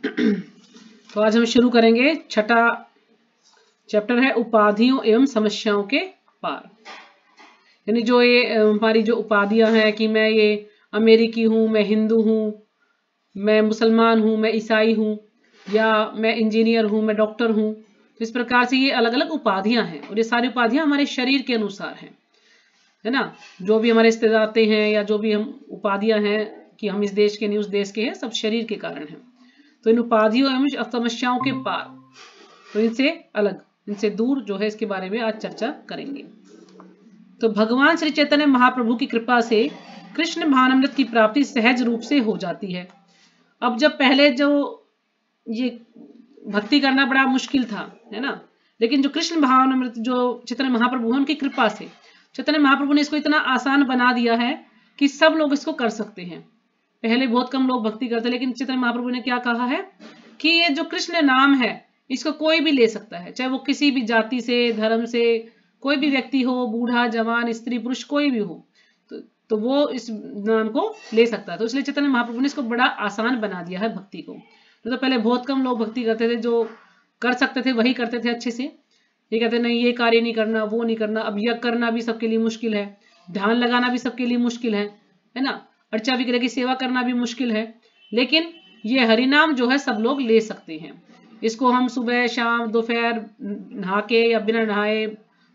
तो आज हम शुरू करेंगे, छठा चैप्टर है उपाधियों एवं समस्याओं के पार। यानी जो ये हमारी जो उपाधियां हैं कि मैं ये अमेरिकी हूँ, मैं हिंदू हूँ, मैं मुसलमान हूँ, मैं ईसाई हूँ, या मैं इंजीनियर हूँ, मैं डॉक्टर हूँ। तो इस प्रकार से ये अलग अलग उपाधियां हैं और ये सारी उपाधियां हमारे शरीर के अनुसार हैं, है ना। जो भी हमारे रिश्तेदार आते हैं या जो भी हम उपाधियां हैं कि हम इस देश के नहीं उस देश के हैं, सब शरीर के कारण हैं। तो इन उपाधियों एवं समस्याओं के पार, तो इनसे अलग, इनसे दूर जो है, इसके बारे में आज चर्चा करेंगे। तो भगवान श्री चैतन्य महाप्रभु की कृपा से कृष्ण भावनामृत की प्राप्ति सहज रूप से हो जाती है। अब जब पहले जो ये भक्ति करना बड़ा मुश्किल था, है ना, लेकिन जो कृष्ण भावनामृत जो चैतन्य महाप्रभु है, उनकी कृपा से चैतन्य महाप्रभु ने इसको इतना आसान बना दिया है कि सब लोग इसको कर सकते हैं। पहले बहुत कम लोग भक्ति करते, लेकिन चैतन्य महाप्रभु ने क्या कहा है कि ये जो कृष्ण नाम है इसको कोई भी ले सकता है, चाहे वो किसी भी जाति से, धर्म से, कोई भी व्यक्ति हो, बूढ़ा जवान स्त्री पुरुष कोई भी हो, तो वो इस नाम को ले सकता है। तो इसलिए चैतन्य महाप्रभु ने इसको बड़ा आसान बना दिया है भक्ति को। तो पहले बहुत कम लोग भक्ति करते थे, जो कर सकते थे वही करते थे अच्छे से। ये कहते नहीं ये कार्य नहीं करना, वो नहीं करना। अब यज्ञ करना भी सबके लिए मुश्किल है, ध्यान लगाना भी सबके लिए मुश्किल है ना, अर्चा विग्रह की सेवा करना भी मुश्किल है। लेकिन ये हरिनाम जो है सब लोग ले सकते हैं। इसको हम सुबह शाम दोपहर नहा के या बिना नहाए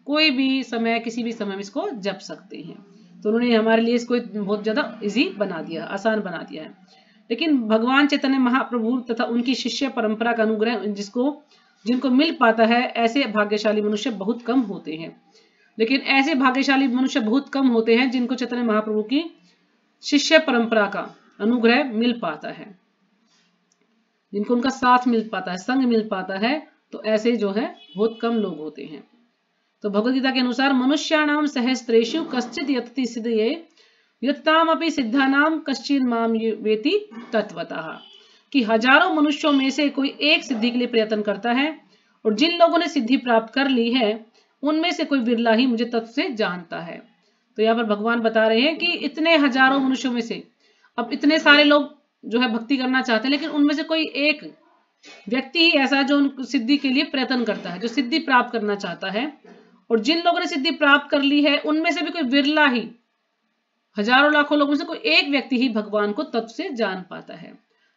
कोई भी समय, किसी भी समय में इसको जप सकते हैं। तो उन्होंने हमारे लिए इसको बहुत ज्यादा इजी बना दिया, आसान बना दिया है। लेकिन भगवान चैतन्य महाप्रभु तथा उनकी शिष्य परंपरा का अनुग्रह जिनको मिल पाता है, ऐसे भाग्यशाली मनुष्य बहुत कम होते हैं। लेकिन ऐसे भाग्यशाली मनुष्य बहुत कम होते हैं जिनको चैतन्य महाप्रभु की शिष्य परंपरा का अनुग्रह मिल पाता है, जिनको उनका साथ मिल पाता है, संग मिल पाता है। तो ऐसे जो है बहुत कम लोग होते हैं। तो भगवद गीता के अनुसार मनुष्याणाम सहस्त्रेषु कश्चित् यतति सिद्धये यत्तामपि सिद्धानाम कश्चिन् माम वेति तत्वतः, कि हजारों मनुष्यों में से कोई एक सिद्धि के लिए प्रयत्न करता है, और जिन लोगों ने सिद्धि प्राप्त कर ली है उनमें से कोई बिरला ही मुझे तत्व से जानता है। तो यहाँ पर भगवान बता रहे हैं कि इतने हजारों मनुष्यों में से अब इतने सारे लोग जो है भक्ति करना चाहते हैं, लेकिन उनमें से कोई एक व्यक्ति ही ऐसा जो उन सिद्धि के लिए प्रयत्न करता है, जो सिद्धि प्राप्त करना चाहता है। और जिन लोगों ने सिद्धि प्राप्त कर ली है उनमें से भी कोई बिरला ही, हजारों लाखों लोगों से कोई एक व्यक्ति ही भगवान को तत्व से जान पाता है।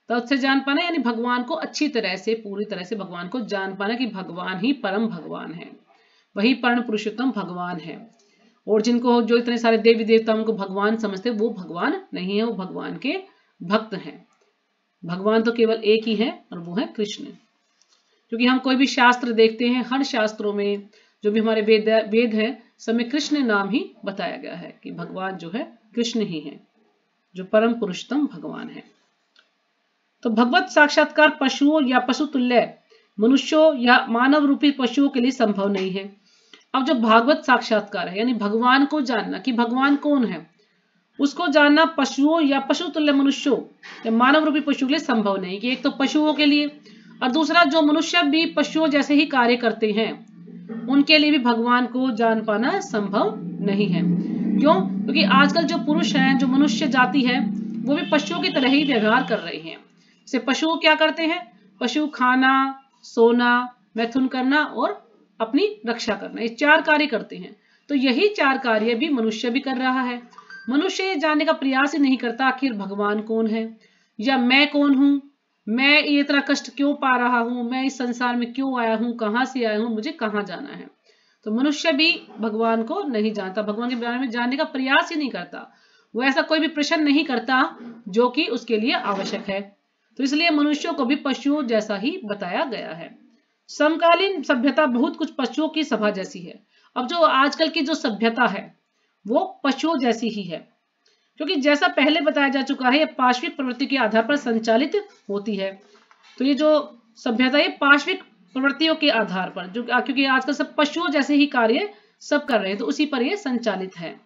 तत्व से जान पाना यानी भगवान को अच्छी तरह से, पूरी तरह से भगवान को जान पाना कि भगवान ही परम भगवान है, वही परम पुरुषोत्तम भगवान है। और जिनको जो इतने सारे देवी देवता उनको भगवान समझते, वो भगवान नहीं है, वो भगवान के भक्त हैं। भगवान तो केवल एक ही है और वो है कृष्ण। क्योंकि हम कोई भी शास्त्र देखते हैं, हर शास्त्रों में जो भी हमारे वेद है, सब में कृष्ण नाम ही बताया गया है कि भगवान जो है कृष्ण ही है, जो परम पुरुषोत्तम भगवान है। तो भगवत साक्षात्कार पशुओं या पशु तुल्य मनुष्यों या मानव रूपी पशुओं के लिए संभव नहीं है। अब जो भागवत साक्षात्कार है यानी भगवान को जानना कि भगवान कौन है, उसको जानना पशुओं या पशु तुल्य मनुष्यों या मानव रूपी पशुओं के लिए संभव नहीं। कि एक तो पशुओं के लिए, और दूसरा जो मनुष्य भी पशुओं जैसे ही कार्य करते हैं उनके लिए भी भगवान को जान पाना संभव नहीं है। क्यों? क्योंकि आजकल जो पुरुष हैं, जो मनुष्य जाति है, वो भी पशुओं की तरह ही व्यवहार कर रहे हैं। जैसे पशु क्या करते हैं, पशु खाना, सोना, मैथुन करना और अपनी रक्षा करना, ये चार कार्य करते हैं। तो यही चार कार्य भी मनुष्य भी कर रहा है। मनुष्य ये जानने का प्रयास ही नहीं करता आखिर भगवान कौन है, या मैं कौन हूं, मैं ये इतना कष्ट क्यों पा रहा हूं, मैं इस संसार में क्यों आया हूं, कहां से आया हूं, मुझे कहां जाना है। तो मनुष्य भी भगवान को नहीं जानता, भगवान के बारे में जानने का प्रयास ही नहीं करता। वो ऐसा कोई भी प्रश्न नहीं करता जो कि उसके लिए आवश्यक है। तो इसलिए मनुष्यों को भी पशुओं जैसा ही बताया गया है। समकालीन सभ्यता बहुत कुछ पशुओं की सभा जैसी है। अब जो आजकल की जो सभ्यता है वो पशुओं जैसी ही है, क्योंकि जैसा पहले बताया जा चुका है, ये पाश्विक प्रवृत्ति के आधार पर संचालित होती है। तो ये जो सभ्यता है पाश्विक प्रवृत्तियों के आधार पर, जो क्योंकि आजकल सब पशुओं जैसे ही कार्य सब कर रहे हैं, तो उसी पर यह संचालित है।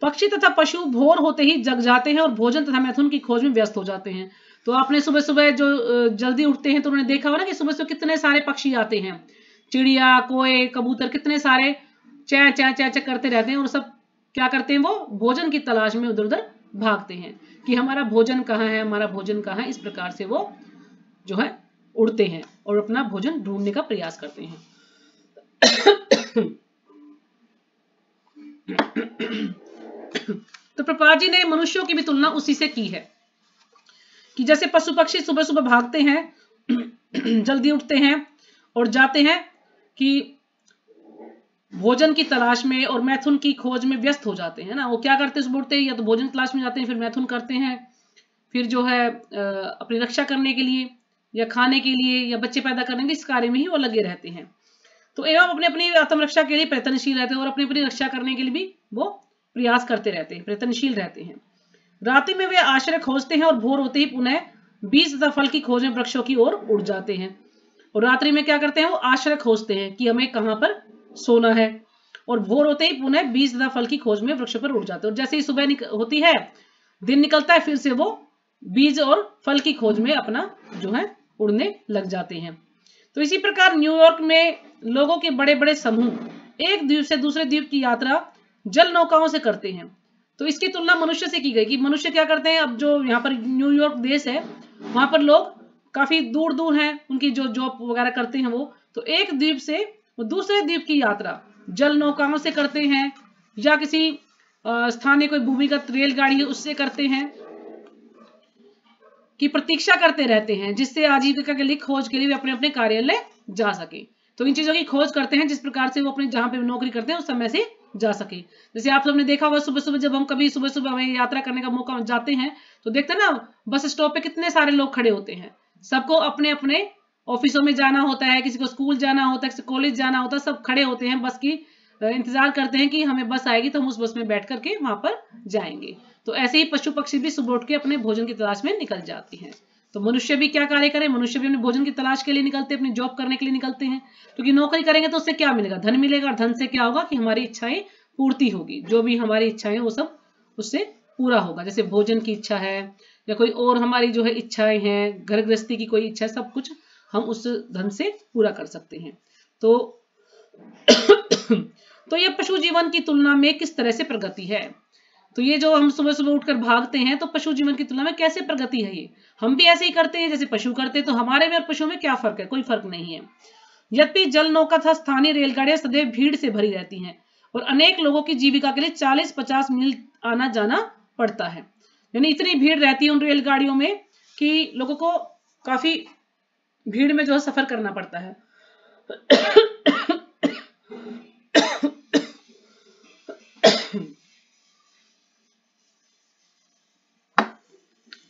पक्षी तथा पशु भोर होते ही जग जाते हैं और भोजन तथा मैथुन की खोज में व्यस्त हो जाते हैं। तो आपने सुबह सुबह जो जल्दी उठते हैं तो उन्होंने देखा होगा ना कि सुबह सुबह कितने सारे पक्षी आते हैं, चिड़िया, कोए, कबूतर, कितने सारे चै चै चै चै करते रहते हैं, और सब क्या करते हैं, वो भोजन की तलाश में उधर उधर भागते हैं कि हमारा भोजन कहाँ है, हमारा भोजन कहाँ है। इस प्रकार से वो जो है उड़ते हैं और अपना भोजन ढूंढने का प्रयास करते हैं। तो प्रपात जी ने मनुष्यों की भी तुलना उसी से की है कि जैसे पशु पक्षी सुबह सुबह भागते हैं, जल्दी उठते हैं और जाते हैं कि भोजन की तलाश में और मैथुन की खोज में व्यस्त हो जाते हैं ना। वो क्या करते हैं, सुबह उठते हैं या तो भोजन की तलाश में जाते हैं, फिर मैथुन करते हैं, फिर जो है अपनी रक्षा करने के लिए या खाने के लिए या बच्चे पैदा करने के इस कार्य में ही वो लगे रहते हैं। तो एवं अपने अपनी आत्मरक्षा के लिए प्रयत्नशील रहते हैं और अपनी अपनी रक्षा करने के लिए भी वो प्रयास करते रहते हैं, प्रयत्नशील रहते हैं। रात्रि में वे आश्रय खोजते हैं और भोर होते ही पुनः बीज तथा फल की खोज में वृक्षों की ओर उड़ जाते हैं। और रात्रि में क्या करते हैं, वो आश्रय खोजते हैं कि हमें कहाँ पर सोना है, और भोर होते ही पुनः बीज तथा फल की खोज में वृक्षों पर उड़ जाते हैं। और जैसे ही सुबह होती है, दिन निकलता है, फिर से वो बीज और फल की खोज में अपना जो है उड़ने लग जाते हैं। तो इसी प्रकार न्यूयॉर्क में लोगों के बड़े बड़े समूह एक द्वीप से दूसरे द्वीप की यात्रा जल नौकाओं से करते हैं। तो इसकी तुलना मनुष्य से की गई कि मनुष्य क्या करते हैं, अब जो यहाँ पर न्यूयॉर्क देश है वहां पर लोग काफी दूर दूर हैं, उनकी जो जॉब वगैरह करते हैं वो, तो एक द्वीप से वो दूसरे द्वीप की यात्रा जल नौकाओं से करते हैं या किसी स्थानीय कोई भूमिगत रेलगाड़ी है उससे करते हैं, की प्रतीक्षा करते रहते हैं, जिससे आजीविका के लिए खोज के लिए वे अपने अपने कार्यालय जा सके। तो इन चीजों की खोज करते हैं जिस प्रकार से वो अपने जहां पे नौकरी करते हैं उस समय से जा सके। जैसे आप सबने देखा होगा सुबह सुबह जब हम कभी सुबह सुबह हमें यात्रा करने का मौका जाते हैं तो देखते हैं ना बस स्टॉप पे कितने सारे लोग खड़े होते हैं। सबको अपने अपने ऑफिसों में जाना होता है, किसी को स्कूल जाना होता है, किसी कॉलेज जाना होता है, सब खड़े होते हैं बस की इंतजार करते हैं कि हमें बस आएगी तो हम उस बस में बैठ करके वहां पर जाएंगे। तो ऐसे ही पशु पक्षी भी सुबह उठ के अपने भोजन की तलाश में निकल जाती हैं। तो मनुष्य भी क्या कार्य करें, मनुष्य भी अपने भोजन की तलाश के लिए निकलते हैं, अपनी जॉब करने के लिए निकलते हैं। क्योंकि नौकरी करेंगे तो उससे क्या मिलेगा, धन मिलेगा, और धन से क्या होगा कि हमारी इच्छाएं पूर्ति होगी, जो भी हमारी इच्छाएं वो सब उससे पूरा होगा। जैसे भोजन की इच्छा है या कोई और हमारी जो है इच्छाएं हैं, घर गृहस्थी की कोई इच्छा है, सब कुछ हम उस धन से पूरा कर सकते हैं। तो तो ये पशु जीवन की तुलना में किस तरह से प्रगति है। तो ये जो हम सुबह सुबह उठकर भागते हैं तो पशु जीवन की तुलना में कैसे प्रगति है, ये हम भी ऐसे ही करते हैं जैसे पशु करते हैं। तो हमारे में और पशुओं में क्या फर्क है, कोई फर्क नहीं है। यद्यपि जल नौका तथा स्थानीय रेलगाड़ियां सदैव भीड़ से भरी रहती हैं और अनेक लोगों की जीविका के लिए 40-50 मील आना जाना पड़ता है। यानी इतनी भीड़ रहती है उन रेलगाड़ियों में कि लोगों को काफी भीड़ में जो है सफर करना पड़ता है।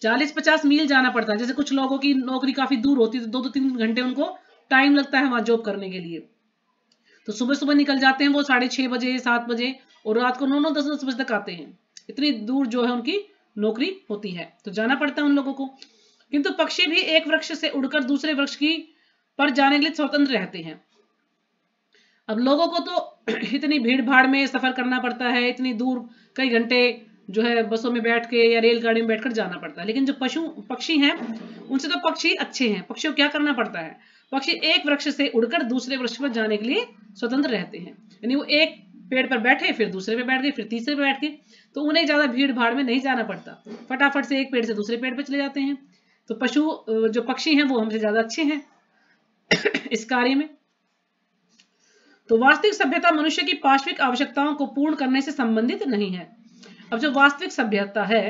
40-50 मील जाना पड़ता है। जैसे कुछ लोगों की नौकरी काफी दूर होती है तो 2-3 घंटे उनको टाइम लगता है वहां जॉब करने के लिए। तो सुबह सुबह निकल जाते हैं वो 6:30 बजे 7 बजे और रात को 9-9 10-10 बजे तक आते हैं। इतनी दूर जो है उनकी नौकरी होती है तो जाना पड़ता है उन लोगों को। किंतु पक्षी भी एक वृक्ष से उड़कर दूसरे वृक्ष की पर जाने के लिए स्वतंत्र रहते हैं। अब लोगों को तो इतनी भीड़ भाड़ में सफर करना पड़ता है, इतनी दूर कई घंटे जो है बसों में बैठ के या रेलगाड़ी में बैठकर जाना पड़ता है। लेकिन जो पक्षी हैं उनसे तो पक्षी अच्छे हैं। पक्षियों को क्या करना पड़ता है, पक्षी एक वृक्ष से उड़कर दूसरे वृक्ष पर जाने के लिए स्वतंत्र रहते हैं। यानी वो एक पेड़ पर बैठे, फिर दूसरे पे बैठ गए, फिर तीसरे पे बैठ गए, तो उन्हें ज्यादा भीड़ भाड़ में नहीं जाना पड़ता, फटाफट से एक पेड़ से दूसरे पेड़ पर चले जाते हैं। तो जो पक्षी हैं वो हमसे ज्यादा अच्छे हैं इस कार्य में। तो वास्तविक सभ्यता मनुष्य की पार्श्विक आवश्यकताओं को पूर्ण करने से संबंधित नहीं है। अब जो वास्तविक सभ्यता है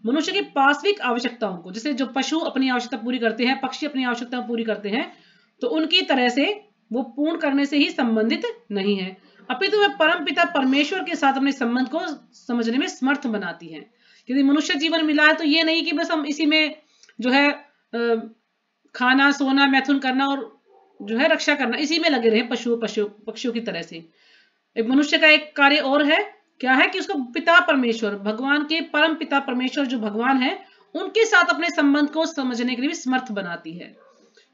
मनुष्य की पार्श्विक आवश्यकताओं को, जैसे जो पशु अपनी आवश्यकता पूरी करते हैं, पक्षी अपनी आवश्यकता पूरी करते हैं, तो उनकी तरह से वो पूर्ण करने से ही संबंधित नहीं है, अपितु वह परम पिता परमेश्वर के साथ अपने संबंध को समझने में समर्थ बनाती है। यदि मनुष्य जीवन मिला है तो ये नहीं कि बस हम इसी में जो है खाना सोना मैथुन करना और जो है रक्षा करना इसी में लगे रहे पक्षियों की तरह से। एक मनुष्य का एक कार्य और है, क्या है कि उसको पिता परमेश्वर, भगवान के परम पिता परमेश्वर जो भगवान है उनके साथ अपने संबंध को समझने के लिए भी समर्थ बनाती है,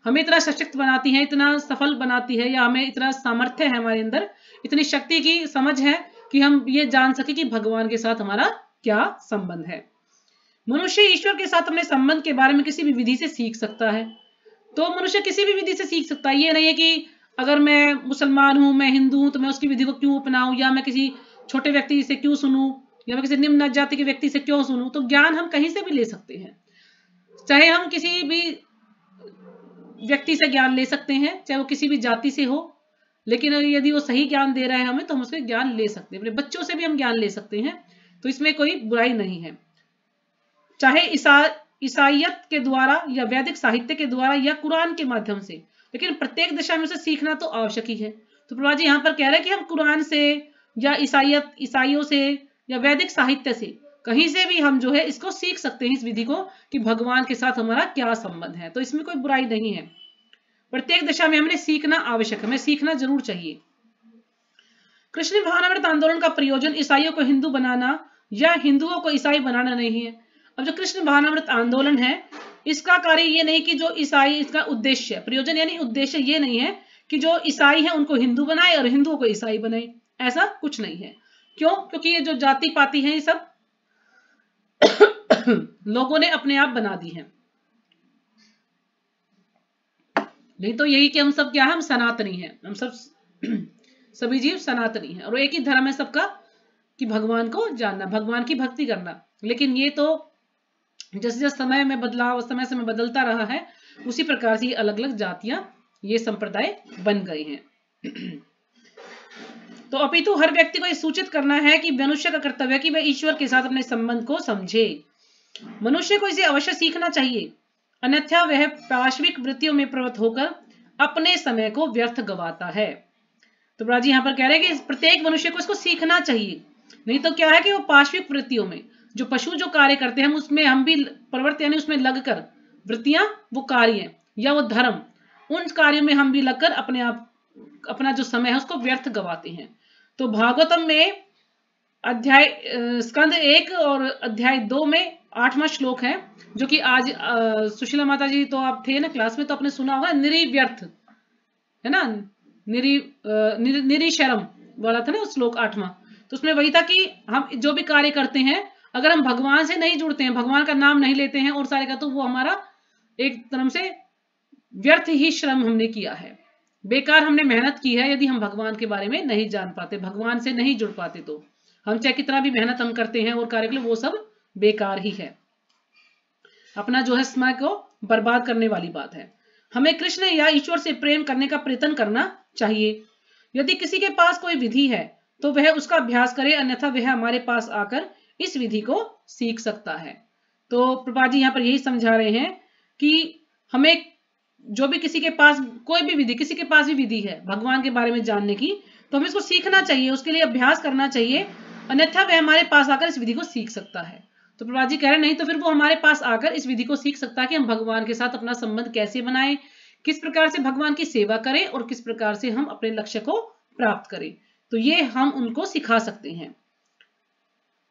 हमें इतना सशक्त बनाती है, इतना सफल बनाती है, या हमें इतना सामर्थ्य है हमारे अंदर, इतनी शक्ति की समझ है कि हम ये जान सके कि भगवान के साथ हमारा क्या संबंध है। मनुष्य ईश्वर के साथ अपने संबंध के बारे में किसी भी विधि से सीख सकता है। तो मनुष्य किसी भी विधि से सीख सकता है, ये नहीं है कि अगर मैं मुसलमान हूं, मैं हिंदू हूं तो मैं उसकी विधि को क्यों अपनाऊं, या मैं किसी छोटे व्यक्ति से क्यों सुनूं या मैं किसी निम्न जाति के व्यक्ति से क्यों सुनूं? तो ज्ञान हम कहीं से भी ले सकते हैं, चाहे हम किसी भी व्यक्ति से ज्ञान ले सकते हैं, चाहे वो किसी भी जाति से हो, लेकिन यदि वो सही ज्ञान दे रहा है हमें तो हम उससे ज्ञान ले सकते हैं। अपने बच्चों से भी हम ज्ञान ले सकते हैं, तो इसमें कोई बुराई नहीं है, चाहे ईसाइयत के द्वारा या वैदिक साहित्य के द्वारा या कुरान के माध्यम से, लेकिन प्रत्येक दिशा में से सीखना तो आवश्यक ही है। तो प्रभा जी यहाँ पर कह रहे हैं कि हम कुरान से या ईसाइयों से या वैदिक साहित्य से, कहीं से भी हम जो है इसको सीख सकते हैं, इस विधि को, कि भगवान के साथ हमारा क्या संबंध है। तो इसमें कोई बुराई नहीं है, प्रत्येक दिशा में हमने सीखना आवश्यक है, हमें सीखना जरूर चाहिए। कृष्ण भावनामृत आंदोलन का प्रयोजन ईसाइयों को हिंदू बनाना या हिंदुओं को ईसाई बनाना नहीं है। अब जो कृष्ण भावनामृत आंदोलन है, इसका कार्य ये नहीं कि जो ईसाई, इसका उद्देश्य, प्रयोजन यानी उद्देश्य ये नहीं है कि जो ईसाई है उनको हिंदू बनाए और हिंदुओं को ईसाई बनाए, ऐसा कुछ नहीं है। क्यों? क्योंकि ये जो जाति पाति है ये सब लोगों ने अपने आप बना दी है। नहीं तो यही कि हम सब क्या है, हम सनातनी हैं, हम सब सभी जीव सनातनी हैं और एक ही धर्म है सबका, कि भगवान को जानना, भगवान की भक्ति करना। लेकिन ये तो जैसे जैसे समय में बदलाव, समय समय बदलता रहा है, उसी प्रकार से ये अलग अलग जातियां, ये संप्रदाय बन गए हैं। तो अपितु हर व्यक्ति को ये सूचित करना है कि मनुष्य का कर्तव्य है कि वह ईश्वर के साथ अपने संबंध को समझे। मनुष्य को इसे अवश्य सीखना चाहिए, अन्यथा वह पाशविक वृत्तियों में प्रवृत्त होकर अपने समय को व्यर्थ गवाता है। तो ब्राजी यहाँ पर कह रहे हैं कि प्रत्येक मनुष्य को इसको सीखना चाहिए, नहीं तो क्या है कि वो पाशविक वृत्तियों में, जो पशु जो कार्य करते हैं उसमें हम भी प्रवृत्त यानी उसमें लगकर, वृत्तियां वो कार्य या वो धर्म, उन कार्यों में हम भी लगकर अपने आप अपना जो समय है उसको व्यर्थ गवाते हैं। तो भागवतम में अध्याय स्कंद 1 और अध्याय 2 में 8वां श्लोक है, जो कि आज सुशीला माता जी तो आप थे ना क्लास में, तो आपने सुना होगा, निरीव्यर्थ है ना, निरीशरम वाला था ना उस श्लोक 8वां। तो उसमें वही था कि हम जो भी कार्य करते हैं, अगर हम भगवान से नहीं जुड़ते हैं, भगवान का नाम नहीं लेते हैं और सारे का, तो वो हमारा एक तरह से व्यर्थ ही श्रम हमने किया है, बेकार हमने मेहनत की है। यदि हम भगवान के बारे में नहीं जान पाते, भगवान से नहीं जुड़ पाते, तो हम चाहे कितना भी मेहनत हम करते हैं और कार्य के लिए, वो सब बेकार ही है, अपना जो है समय को बर्बाद करने वाली बात है। हमें कृष्ण या ईश्वर से प्रेम करने का प्रयत्न करना चाहिए। यदि किसी के पास कोई विधि है तो वह उसका अभ्यास करे, अन्यथा वह हमारे पास आकर इस विधि को सीख सकता है। तो प्रभा जी यहाँ पर यही समझा रहे हैं कि हमें जो भी किसी के पास कोई भी विधि, किसी के पास भी विधि है भगवान के बारे में जानने की, तो हमें इसको सीखना चाहिए, उसके लिए अभ्यास करना चाहिए, अन्यथा वह हमारे पास आकर इस विधि को सीख सकता है। तो प्रभा जी कह रहे नहीं तो फिर वो हमारे पास आकर इस विधि को सीख सकता है कि हम भगवान के साथ अपना संबंध कैसे बनाएं, किस प्रकार से भगवान की सेवा करें और किस प्रकार से हम अपने लक्ष्य को प्राप्त करें। तो ये हम उनको सिखा सकते हैं।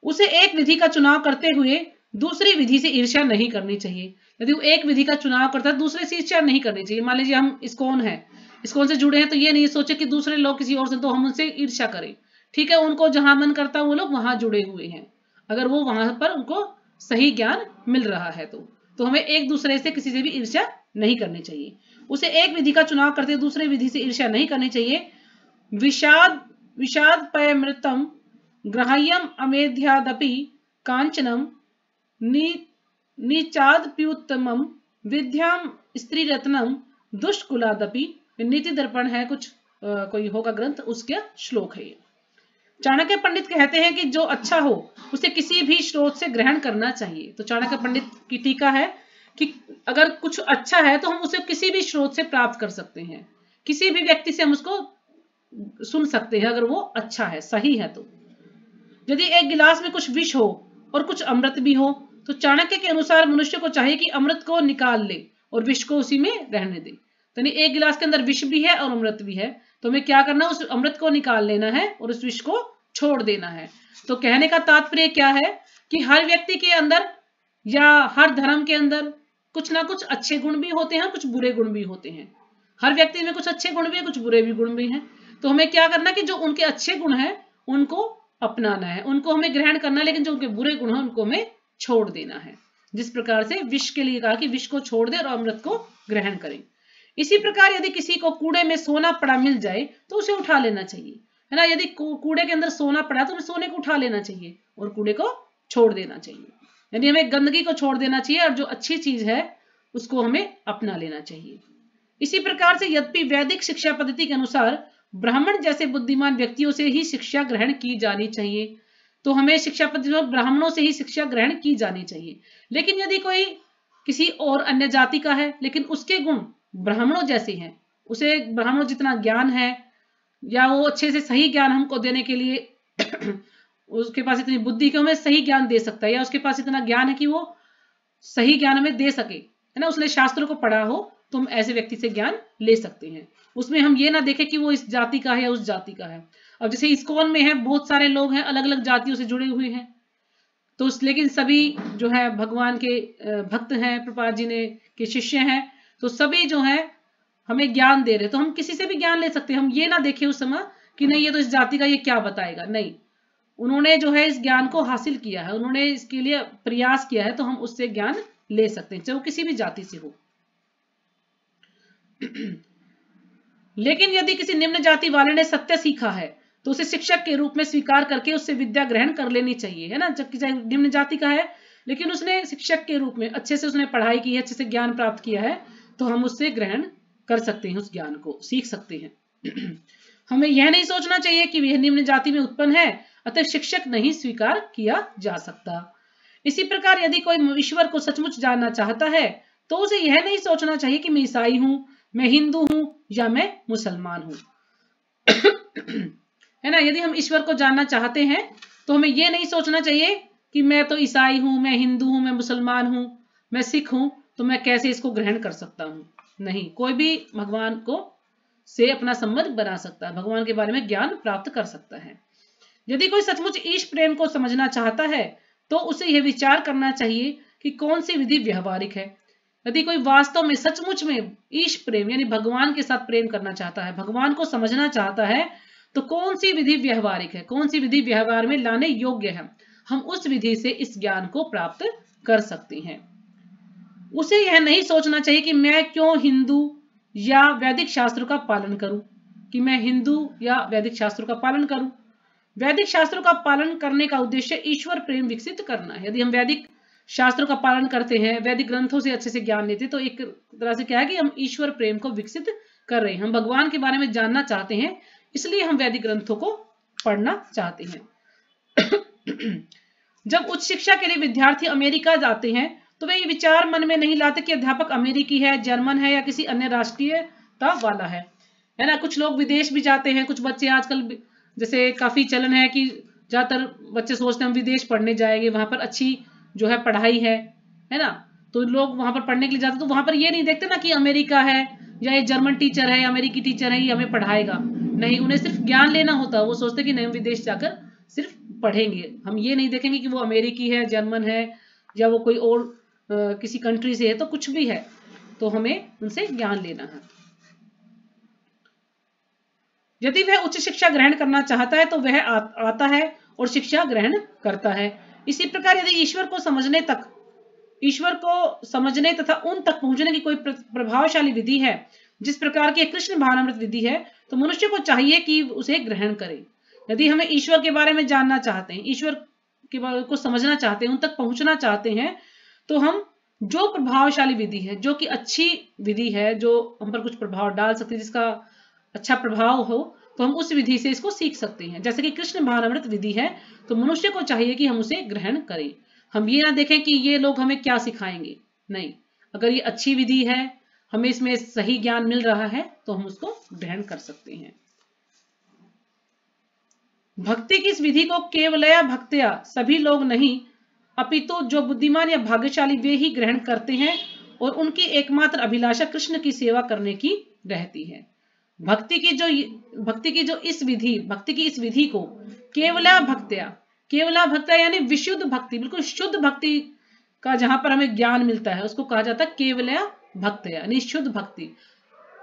उसे एक विधि का चुनाव करते हुए दूसरी विधि से ईर्ष्या नहीं करनी चाहिए। यदि वो एक विधि का चुनाव करता है, दूसरे से ईर्ष्या नहीं करनी चाहिए। मान लीजिए हम इस्कॉन है, इस्कॉन से जुड़े हैं, तो ये नहीं सोचे कि दूसरे लोग किसी और से, तो हम उनसे ईर्ष्या करें। ठीक है, उनको जहां मन करता है वो लोग वहां जुड़े हुए हैं, अगर वो वहां पर उनको सही ज्ञान मिल रहा है तो हमें एक दूसरे से किसी से भी ईर्ष्या नहीं करनी चाहिए। उसे एक विधि का चुनाव करते दूसरे विधि से ईर्ष्या नहीं करनी चाहिए। विषाद पयमृतम ग्राह्यम अमेध्यादपि कांचनम नीचादप्युत्तमम विद्याम स्त्री रत्नम दुष्कुलादपि। नीति दर्पण है कुछ कोई होगा ग्रंथ, उसका श्लोक है ये। चाणक्य पंडित कहते हैं कि जो अच्छा हो उसे किसी भी स्रोत से ग्रहण करना चाहिए। तो चाणक्य पंडित की टीका है कि अगर कुछ अच्छा है तो हम उसे किसी भी स्रोत से प्राप्त कर सकते हैं, किसी भी व्यक्ति से हम उसको सुन सकते हैं अगर वो अच्छा है, सही है। तो यदि एक गिलास में कुछ विष हो और कुछ अमृत भी हो, तो चाणक्य के अनुसार मनुष्य को चाहिए कि अमृत को निकाल ले और विष को उसी में रहने दे। तो एक गिलास के अंदर विष भी है और अमृत भी है, तो हमें क्या करना है, उस अमृत को निकाल लेना है और उस विष को छोड़ देना है। तो कहने का तात्पर्य क्या है कि हर व्यक्ति के अंदर या हर धर्म के अंदर कुछ ना कुछ अच्छे गुण भी होते हैं, कुछ बुरे गुण भी होते हैं। हर व्यक्ति में कुछ अच्छे गुण भी है, कुछ बुरे भी गुण भी हैं। तो हमें क्या करना कि जो उनके अच्छे गुण हैं उनको अपनाना है, उनको हमें ग्रहण करना है, लेकिन जो उनके बुरे गुण हैं उनको हमें छोड़ देना है। जिस प्रकार से विष के लिए कहा कि विष को छोड़ दे और अमृत को ग्रहण करें। इसी प्रकार यदि किसी को कूड़े में सोना पड़ा मिल जाए तो उसे उठा लेना चाहिए, है ना। यदि कूड़े के अंदर सोना पड़ा तो हमें सोने को उठा लेना चाहिए और कूड़े को छोड़ देना चाहिए, यानी हमें गंदगी को छोड़ देना चाहिए और जो अच्छी चीज है उसको हमें अपना लेना चाहिए। इसी प्रकार से यद्यपि वैदिक शिक्षा पद्धति के अनुसार ब्राह्मण जैसे बुद्धिमान व्यक्तियों से ही शिक्षा ग्रहण की जानी चाहिए, तो हमें शिक्षा पद्धति में ब्राह्मणों से ही शिक्षा ग्रहण की जानी चाहिए। लेकिन यदि कोई किसी और अन्य जाति का है लेकिन उसके गुण ब्राह्मणों जैसे हैं, उसे ब्राह्मणों जितना ज्ञान है या वो अच्छे से सही ज्ञान हमको देने के लिए उसके पास इतनी बुद्धि कि हमें सही ज्ञान दे सकता है, या उसके पास इतना ज्ञान है कि वो सही ज्ञान हमें दे सके, है ना, उसने शास्त्रों को पढ़ा हो, तो हम ऐसे व्यक्ति से ज्ञान ले सकते हैं। उसमें हम ये ना देखें कि वो इस जाति का है या उस जाति का है। अब जैसे इस्कॉन में है बहुत सारे लोग हैं अलग अलग जातियों से जुड़े हुए हैं, तो लेकिन सभी जो है भगवान के भक्त हैं, प्रभुपाद जी ने के शिष्य हैं, तो सभी जो है हमें ज्ञान दे रहे, तो हम किसी से भी ज्ञान ले सकते हैं। हम ये ना देखें उस समय कि नहीं ये तो इस जाति का, ये क्या बताएगा, नहीं, उन्होंने जो है इस ज्ञान को हासिल किया है, उन्होंने इसके लिए प्रयास किया है, तो हम उससे ज्ञान ले सकते हैं चाहे वो किसी भी जाति से हो। लेकिन यदि किसी निम्न जाति वाले ने सत्य सीखा है तो उसे शिक्षक के रूप में स्वीकार करके उससे विद्या ग्रहण कर लेनी चाहिए, है ना। जबकि चाहे निम्न जाति का है लेकिन उसने शिक्षक के रूप में अच्छे से उसने पढ़ाई की है, अच्छे से ज्ञान प्राप्त किया है, तो हम उससे ग्रहण कर सकते हैं, उस ज्ञान को सीख सकते हैं। हमें यह नहीं सोचना चाहिए कि वह निम्न जाति में उत्पन्न है अतः शिक्षक नहीं स्वीकार किया जा सकता। इसी प्रकार यदि कोई ईश्वर को सचमुच जानना चाहता है तो उसे यह नहीं सोचना चाहिए कि मैं ईसाई हूं, मैं हिंदू हूं या मैं मुसलमान हूं, है ना। यदि हम ईश्वर को जानना चाहते हैं तो हमें यह नहीं सोचना चाहिए कि मैं तो ईसाई हूं, मैं हिंदू हूं, मैं मुसलमान हूं, मैं सिख हूं, तो मैं कैसे इसको ग्रहण कर सकता हूं। नहीं, कोई भी भगवान को से अपना संबंध बना सकता है, भगवान के बारे में ज्ञान प्राप्त कर सकता है। यदि कोई सचमुच ईश प्रेम को समझना चाहता है तो उसे यह विचार करना चाहिए कि कौन सी विधि व्यवहारिक है। यदि कोई वास्तव में सचमुच में ईश प्रेम यानी भगवान के साथ प्रेम करना चाहता है, भगवान को समझना चाहता है, तो कौन सी विधि व्यवहारिक है, कौन सी विधि व्यवहार में लाने योग्य है, हम उस विधि से इस ज्ञान को प्राप्त कर सकते हैं। उसे यह नहीं सोचना चाहिए कि मैं क्यों हिंदू या वैदिक शास्त्रों का पालन करूं, कि मैं हिंदू या वैदिक शास्त्रों का पालन करूं। वैदिक शास्त्रों का पालन करने का उद्देश्य ईश्वर प्रेम विकसित करना है। यदि हम वैदिक शास्त्रों का पालन करते हैं, वैदिक ग्रंथों से अच्छे से ज्ञान लेते, तो एक तरह से क्या है कि हम ईश्वर प्रेम को विकसित कर रहे हैं, हम भगवान के बारे में जानना चाहते हैं, इसलिए हम वैदिक ग्रंथों को पढ़ना चाहते हैं। जब उच्च शिक्षा के लिए विद्यार्थी अमेरिका जाते हैं तो वे ये विचार मन में नहीं लाते कि अध्यापक अमेरिकी है, जर्मन है या किसी अन्य राष्ट्रीयता वाला है ना। कुछ लोग विदेश भी जाते हैं, कुछ बच्चे आजकल जैसे काफी चलन है कि ज्यादातर बच्चे सोचते हैं हम विदेश पढ़ने जाएंगे, वहां पर अच्छी जो है पढ़ाई है ना, तो लोग वहां पर पढ़ने के लिए जाते, तो वहां पर ये नहीं देखते ना कि अमेरिका है या ये जर्मन टीचर है, अमेरिकी टीचर है, ये हमें पढ़ाएगा, नहीं, उन्हें सिर्फ ज्ञान लेना होता है। वो सोचते कि नहीं हम विदेश जाकर सिर्फ पढ़ेंगे, हम ये नहीं देखेंगे कि वो अमेरिकी है, जर्मन है या वो कोई और किसी कंट्री से है, तो कुछ भी है, तो हमें उनसे ज्ञान लेना है। यदि वह उच्च शिक्षा ग्रहण करना चाहता है तो वह आता है और शिक्षा ग्रहण करता है। इसी प्रकार यदि ईश्वर को समझने तथा उन तक पहुंचने की कोई प्रभावशाली विधि है, जिस प्रकार की कृष्ण भावनामृत विधि है, तो मनुष्य को चाहिए कि उसे ग्रहण करे। यदि हमें ईश्वर के बारे में जानना चाहते हैं, ईश्वर के बारे को समझना चाहते हैं, उन तक पहुंचना चाहते हैं, तो हम जो प्रभावशाली विधि है, जो कि अच्छी विधि है, जो हम पर कुछ प्रभाव डाल सकती है, जिसका अच्छा प्रभाव हो, तो हम उस विधि से इसको सीख सकते हैं। जैसे कि कृष्ण भावनामृत विधि है, तो मनुष्य को चाहिए कि हम उसे ग्रहण करें। हम ये ना देखें कि ये लोग हमें क्या सिखाएंगे, नहीं, अगर ये अच्छी विधि है, हमें इसमें सही ज्ञान मिल रहा है, तो हम उसको ग्रहण कर सकते हैं। भक्ति की इस विधि को केवलया भक्त्या सभी लोग नहीं, अपितु जो बुद्धिमान या भाग्यशाली वे ही ग्रहण करते हैं, और उनकी एकमात्र अभिलाषा कृष्ण की सेवा करने की रहती है। भक्ति की इस विधि को केवला भक्त्या यानी विशुद्ध भक्ति, बिल्कुल शुद्ध भक्ति का जहां पर हमें ज्ञान मिलता है, उसको कहा जाता है केवला भक्त्या यानी शुद्ध भक्ति,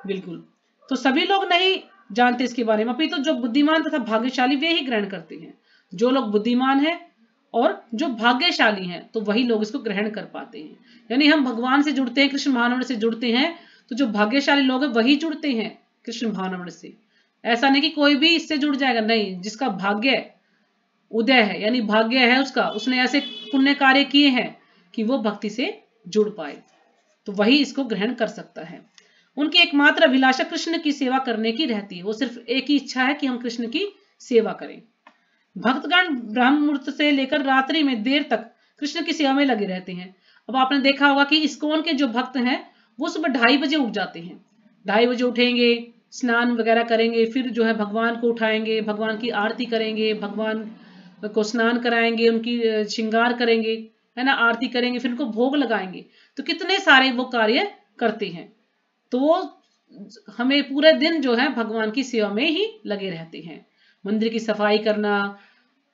बिल्कुल। तो सभी लोग नहीं जानते इसके बारे में, अपितु जो बुद्धिमान तथा भाग्यशाली वे ही ग्रहण करते हैं। जो लोग बुद्धिमान हैं और जो भाग्यशाली हैं, तो वही लोग इसको ग्रहण कर पाते हैं। यानी हम भगवान से जुड़ते हैं, कृष्ण भावनामृत से जुड़ते हैं, तो जो भाग्यशाली लोग हैं वही जुड़ते हैं कृष्ण भावनामृत से। ऐसा नहीं कि कोई भी इससे जुड़ जाएगा, नहीं, जिसका भाग्य उदय है यानी भाग्य है उसका, उसने ऐसे पुण्य कार्य किए हैं कि वो भक्ति से जुड़ पाए, तो वही इसको ग्रहण कर सकता है। उनकी एकमात्र अभिलाषा कृष्ण की सेवा करने की रहती है, वो सिर्फ एक ही इच्छा है कि हम कृष्ण की सेवा करें। भक्तगण ब्रह्म मुहूर्त से लेकर रात्रि में देर तक कृष्ण की सेवा में लगे रहते हैं। अब आपने देखा होगा कि इस्कॉन के जो भक्त हैं वो सुबह 2:30 बजे उठ जाते हैं, 2:30 बजे उठेंगे, स्नान वगैरह करेंगे, फिर जो है भगवान को उठाएंगे, भगवान की आरती करेंगे, भगवान को स्नान कराएंगे, उनकी श्रृंगार करेंगे, है ना, आरती करेंगे, फिर उनको भोग लगाएंगे। तो कितने सारे वो कार्य करते हैं, तो वो हमें पूरे दिन जो है भगवान की सेवा में ही लगे रहते हैं। मंदिर की सफाई करना,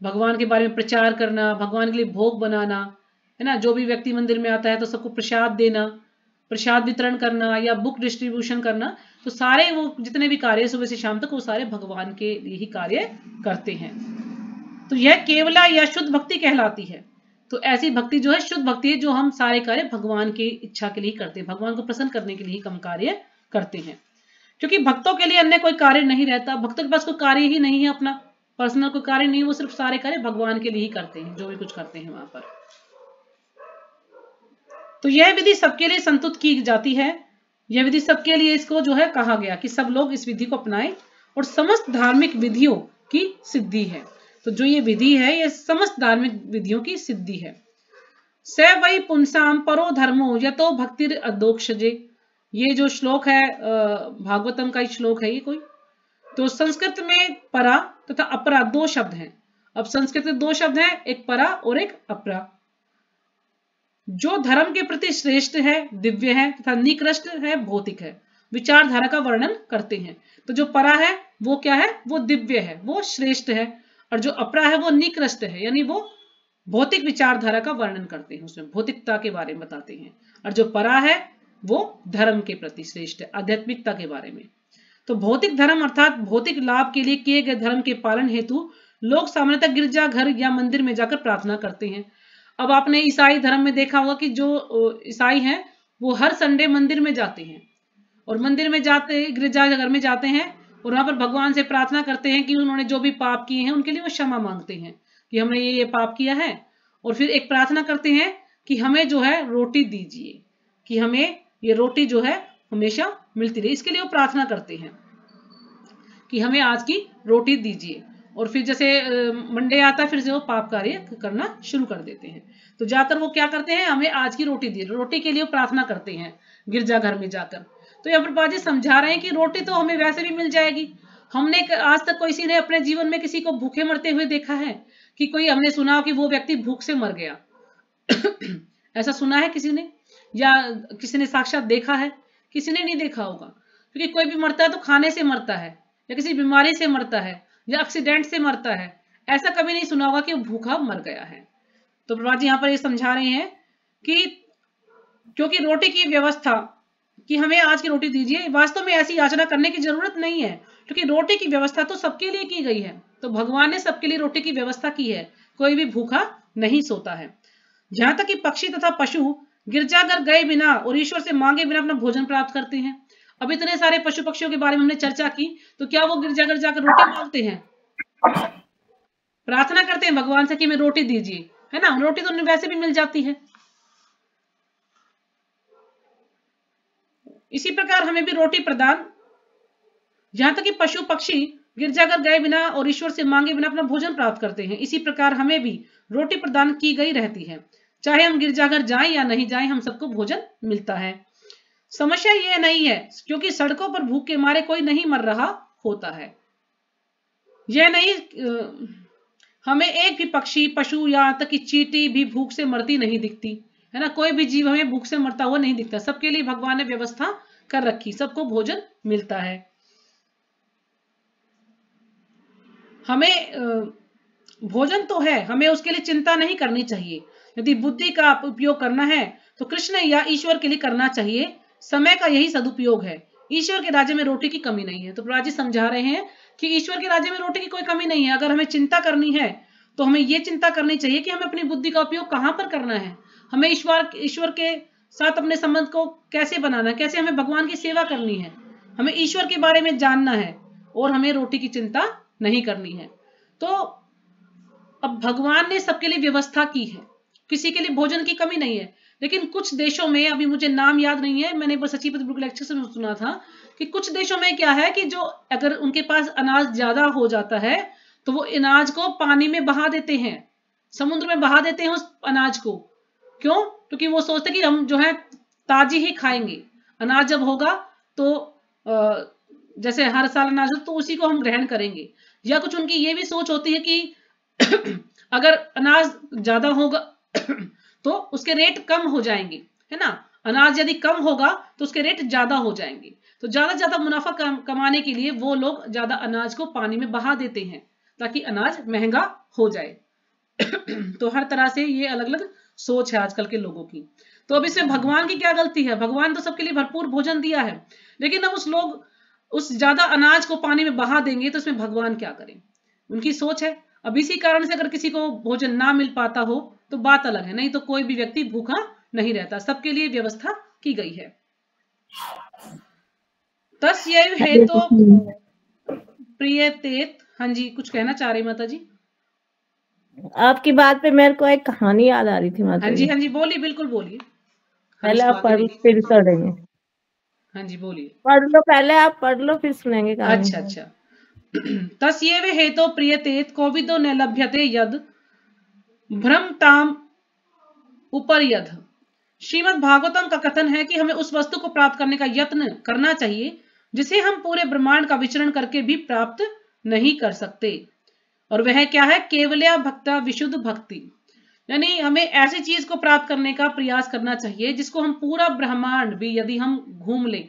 भगवान के बारे में प्रचार करना, भगवान के लिए भोग बनाना, है ना, जो भी व्यक्ति मंदिर में आता है तो सबको प्रसाद देना, प्रसाद वितरण करना या बुक डिस्ट्रीब्यूशन करना, तो सारे वो जितने भी कार्य सुबह से शाम तक वो सारे भगवान के लिए ही कार्य करते हैं। तो यह केवला या शुद्ध भक्ति कहलाती है। तो ऐसी भक्ति जो है शुद्ध भक्ति है, जो हम सारे कार्य भगवान की इच्छा के लिए करते हैं, भगवान को प्रसन्न करने के लिए कम कार्य करते हैं। क्योंकि भक्तों के लिए अन्य कोई कार्य नहीं रहता, भक्तों के पास कोई कार्य ही नहीं है, अपना पर्सनल कोई कार्य नहीं, वो सिर्फ सारे कार्य भगवान के लिए ही करते हैं, जो भी कुछ करते हैं वहां पर। तो यह विधि सबके लिए संतुष्ट की जाती है, यह विधि सबके लिए, इसको जो है कहा गया कि सब लोग इस विधि को अपनाएं, और समस्त धार्मिक विधियों की सिद्धि है। तो जो ये विधि है ये समस्त धार्मिक विधियों की सिद्धि है। स वै पुंसाम परो धर्मो यतो भक्तिर अदोक्षजे, ये जो श्लोक है भागवतम का श्लोक है ये कोई। तो संस्कृत में परा तथा अपरा दो शब्द हैं। अब संस्कृत में दो शब्द हैं, एक परा और एक अपरा। जो धर्म के प्रति श्रेष्ठ है, दिव्य है, तथा निकृष्ट है, भौतिक है, विचारधारा का वर्णन करते हैं। तो जो परा है वो क्या है, वो दिव्य है, वो श्रेष्ठ है, और जो अपरा है वो निकृष्ट है, यानी वो भौतिक विचारधारा का वर्णन करते हैं, उसमें भौतिकता के बारे में बताते हैं। और जो परा है वो धर्म के प्रति श्रेष्ठ है, आध्यात्मिकता के बारे में। तो भौतिक धर्म अर्थात भौतिक लाभ के लिए किए गए धर्म के पालन हेतु लोग सामान्यतः गिरजा घर या मंदिर में जाकर प्रार्थना करते हैं। अब आपने ईसाई धर्म में देखा होगा कि जो ईसाई हैं वो हर संडे मंदिर में जाते हैं, और मंदिर में जाते गिरजा घर में जाते हैं और वहां पर भगवान से प्रार्थना करते हैं कि उन्होंने जो भी पाप किए हैं उनके लिए वो क्षमा मांगते हैं कि हमने ये पाप किया है, और फिर एक प्रार्थना करते हैं कि हमें जो है रोटी दीजिए, कि हमें ये रोटी जो है हमेशा मिलती रहे, इसके लिए वो प्रार्थना करते हैं कि हमें आज की रोटी दीजिए। और फिर जैसे मंडे आता है फिर से वो पाप कार्य करना शुरू कर देते हैं। तो ज्यादातर वो क्या करते हैं, हमें आज की रोटी दी, रोटी के लिए वो प्रार्थना करते हैं गिरजाघर में जाकर। तो यहाँ पर बाजी समझा रहे हैं कि रोटी तो हमें वैसे भी मिल जाएगी। हमने आज तक किसी ने अपने जीवन में किसी को भूखे मरते हुए देखा है कि कोई हमने सुना हो कि वो व्यक्ति भूख से मर गया? ऐसा सुना है किसी ने, या किसी ने साक्षात देखा है? किसी ने नहीं देखा होगा, क्योंकि कोई भी मरता है तो खाने से मरता है, या किसी बीमारी से मरता है, या एक्सीडेंट से मरता है। ऐसा कभी नहीं सुना होगा कि वो भूखा मर गया है। तो प्रभा जी यहाँ पर ये समझा रहे हैं कि क्योंकि रोटी की व्यवस्था, कि हमें आज की रोटी दीजिए, वास्तव में ऐसी याचना करने की जरूरत नहीं है, क्योंकि रोटी की व्यवस्था तो सबके लिए की गई है। तो भगवान ने सबके लिए रोटी की व्यवस्था की है, कोई भी भूखा नहीं सोता है। जहां तक कि पक्षी तथा पशु गिरजाघर गए बिना और ईश्वर से मांगे बिना अपना भोजन प्राप्त करते हैं। अब इतने सारे पशु पक्षियों के बारे में हमने चर्चा की, तो क्या वो गिरजाघर जाकर रोटी मांगते हैं, प्रार्थना करते हैं भगवान से कि हमें रोटी दीजिए, है ना? रोटी तो उन्हें वैसे भी मिल जाती है। इसी प्रकार हमें भी रोटी प्रदान, जहां तक कि पशु पक्षी गिरजाघर गए बिना और ईश्वर से मांगे बिना अपना भोजन प्राप्त करते हैं, इसी प्रकार हमें भी रोटी प्रदान की गई रहती है। चाहे हम गिरजाघर जाएं या नहीं जाएं, हम सबको भोजन मिलता है। समस्या यह नहीं है, क्योंकि सड़कों पर भूख के मारे कोई नहीं मर रहा होता है। यह नहीं, हमें एक भी पक्षी पशु या तक कि चींटी भी भूख से मरती नहीं दिखती, है ना? कोई भी जीव हमें भूख से मरता हुआ नहीं दिखता। सबके लिए भगवान ने व्यवस्था कर रखी, सबको भोजन मिलता है। हमें भोजन तो है, हमें उसके लिए चिंता नहीं करनी चाहिए। यदि बुद्धि का उपयोग करना है तो कृष्ण या ईश्वर के लिए करना चाहिए। समय का यही सदुपयोग है। ईश्वर के राज्य में रोटी की कमी नहीं है। तो प्रभु जी समझा रहे हैं कि ईश्वर के राज्य में रोटी की कोई कमी नहीं है। अगर हमें चिंता करनी है तो हमें ये चिंता करनी चाहिए कि हमें अपनी बुद्धि का उपयोग कहाँ पर करना है, हमें ईश्वर के साथ अपने संबंध को कैसे बनाना है, कैसे हमें भगवान की सेवा करनी है, हमें ईश्वर के बारे में जानना है, और हमें रोटी की चिंता नहीं करनी है। तो अब भगवान ने सबके लिए व्यवस्था की है, किसी के लिए भोजन की कमी नहीं है। लेकिन कुछ देशों में, अभी मुझे नाम याद नहीं है, मैंने बस सचिव गुरु के लेक्चर से सुना था कि कुछ देशों में क्या है कि जो अगर उनके पास अनाज ज्यादा हो जाता है तो वो अनाज को पानी में बहा देते हैं, समुद्र में बहा देते हैं उस अनाज को। क्यों? क्योंकि वो सोचते कि हम जो है ताजी ही खाएंगे, अनाज जब होगा तो जैसे हर साल अनाज हो तो उसी को हम ग्रहण करेंगे। या कुछ उनकी ये भी सोच होती है कि अगर अनाज ज्यादा होगा तो उसके रेट कम हो जाएंगे, है ना। अनाज यदि कम होगा तो उसके रेट ज्यादा हो जाएंगे, तो ज्यादा मुनाफा कमाने के लिए वो लोग ज्यादा अनाज को पानी में बहा देते हैं ताकि अनाज महंगा हो जाए। तो हर तरह से ये अलग अलग सोच है आजकल के लोगों की। तो अब इसमें भगवान की क्या गलती है? भगवान तो सबके लिए भरपूर भोजन दिया है, लेकिन अब उस लोग उस ज्यादा अनाज को पानी में बहा देंगे तो इसमें भगवान क्या करें? उनकी सोच है। अब इसी कारण से अगर किसी को भोजन ना मिल पाता हो तो बात अलग है, नहीं तो कोई भी व्यक्ति भूखा नहीं रहता, सबके लिए व्यवस्था की गई है। तस्यैव हेतो प्रियतेत। हाँ जी, कुछ कहना चाह रही माता जी? आपकी बात पे मेरे को एक कहानी याद आ रही थी माता जी। हाँ जी बोलिए, बिल्कुल बोलिए। पहले आप पढ़ लो फिर सुनेंगे। हाँ जी बोलिए। पढ़ लो, पहले आप पढ़ लो फिर सुनेंगे कहानी। अच्छा। तस्यैव हेतो प्रियतेत कोविदो न लभ्यते यद भ्रमताम उपर्यध। श्रीमद् भागवतम का कथन है कि हमें उस वस्तु को प्राप्त करने का यत्न करना चाहिए जिसे हम पूरे ब्रह्मांड का विचरण करके भी प्राप्त नहीं कर सकते। और वह क्या है? केवल्या भक्ता विशुद्ध भक्ति। यानी हमें ऐसी चीज को प्राप्त करने का प्रयास करना चाहिए जिसको हम पूरा ब्रह्मांड भी यदि हम घूम ले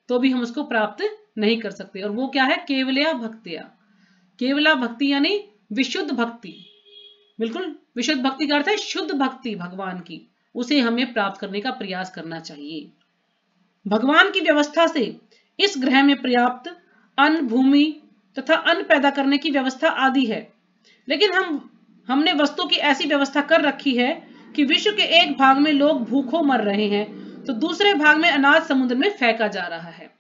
तो भी हम उसको प्राप्त नहीं कर सकते। और वो क्या है? केवल्या भक्तिया। केवला भक्ति यानी विशुद्ध भक्ति। बिल्कुल, विशुद्ध भक्ति का अर्थ है शुद्ध भक्ति भगवान की, उसे हमें प्राप्त करने का प्रयास करना चाहिए। भगवान की व्यवस्था से इस ग्रह में पर्याप्त अन्न, भूमि तथा अन्न पैदा करने की व्यवस्था आदि है, लेकिन हमने वस्तु की ऐसी व्यवस्था कर रखी है कि विश्व के एक भाग में लोग भूखों मर रहे हैं तो दूसरे भाग में अनाज समुद्र में फेंका जा रहा है।